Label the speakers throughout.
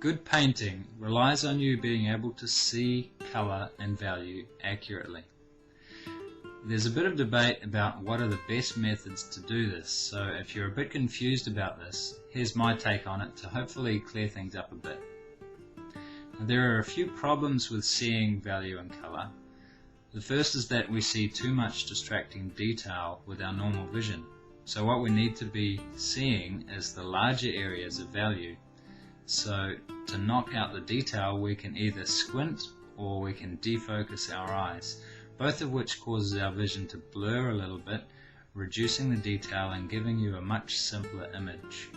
Speaker 1: Good painting relies on you being able to see colour and value accurately. There's a bit of debate about what are the best methods to do this, so if you're a bit confused about this, here's my take on it to hopefully clear things up a bit. Now, there are a few problems with seeing value and colour. The first is that we see too much distracting detail with our normal vision. So what we need to be seeing is the larger areas of value. So to knock out the detail, we can either squint or we can defocus our eyes, both of which causes our vision to blur a little bit, reducing the detail and giving you a much simpler image.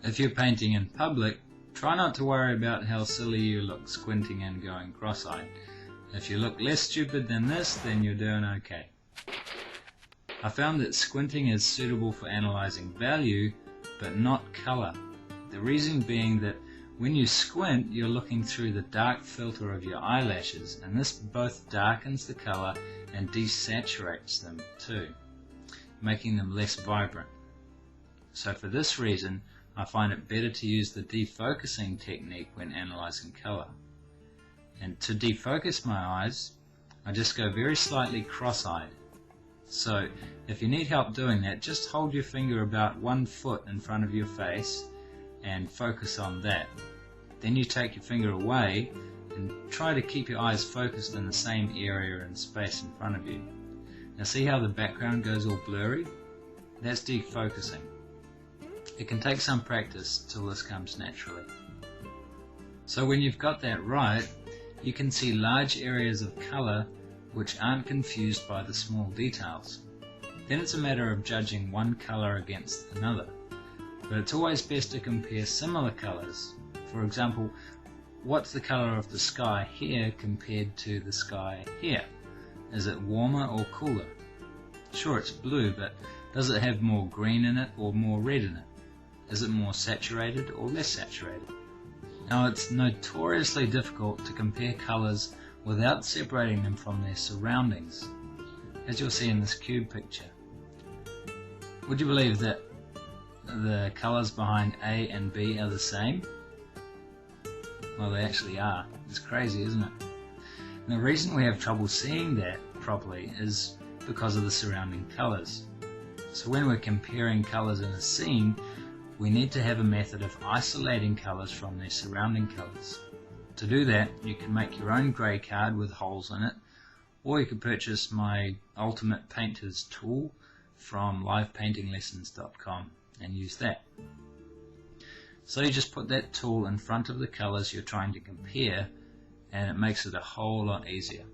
Speaker 1: If you're painting in public, try not to worry about how silly you look squinting and going cross-eyed. If you look less stupid than this, then you're doing okay. I found that squinting is suitable for analysing value, but not colour. The reason being that when you squint, you're looking through the dark filter of your eyelashes, and this both darkens the colour and desaturates them too, making them less vibrant. So for this reason, I find it better to use the defocusing technique when analysing colour. And to defocus my eyes, I just go very slightly cross-eyed. So if you need help doing that, just hold your finger about 1 foot in front of your face and focus on that. Then you take your finger away and try to keep your eyes focused in the same area and space in front of you. Now see how the background goes all blurry? That's defocusing. It can take some practice till this comes naturally. So when you've got that right, you can see large areas of colour which aren't confused by the small details. Then it's a matter of judging one colour against another. But it's always best to compare similar colours. For example, what's the colour of the sky here compared to the sky here? Is it warmer or cooler? Sure, it's blue, but does it have more green in it or more red in it? Is it more saturated or less saturated? Now, it's notoriously difficult to compare colours without separating them from their surroundings, as you'll see in this cube picture. Would you believe that the colours behind A and B are the same? Well, they actually are. It's crazy, isn't it? And the reason we have trouble seeing that properly is because of the surrounding colours. So when we're comparing colours in a scene, we need to have a method of isolating colours from their surrounding colours. To do that, you can make your own grey card with holes in it, or you can purchase my Ultimate Painter's tool from livepaintinglessons.com and use that. So you just put that tool in front of the colours you're trying to compare, and it makes it a whole lot easier.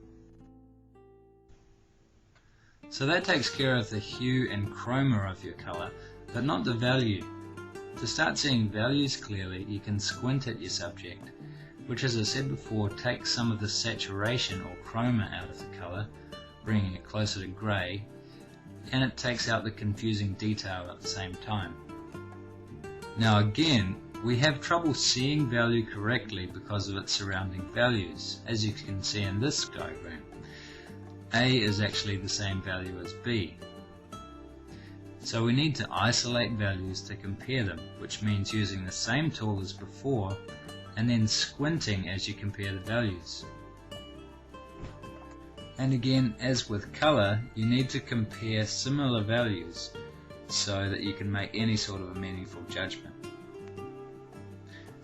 Speaker 1: So that takes care of the hue and chroma of your colour, but not the value. To start seeing values clearly, you can squint at your subject, which, as I said before, takes some of the saturation or chroma out of the colour, bringing it closer to grey, and it takes out the confusing detail at the same time. Now again, we have trouble seeing value correctly because of its surrounding values, as you can see in this diagram. A is actually the same value as B. So we need to isolate values to compare them, which means using the same tool as before, and then squinting as you compare the values. And again, as with colour, you need to compare similar values so that you can make any sort of a meaningful judgment.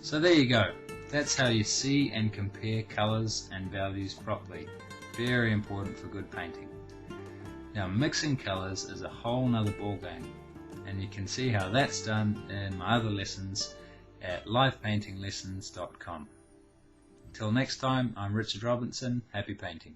Speaker 1: So there you go. That's how you see and compare colours and values properly. Very important for good painting. Now, mixing colours is a whole nother ballgame, and you can see how that's done in my other lessons at livepaintinglessons.com. Till next time, I'm Richard Robinson. Happy painting.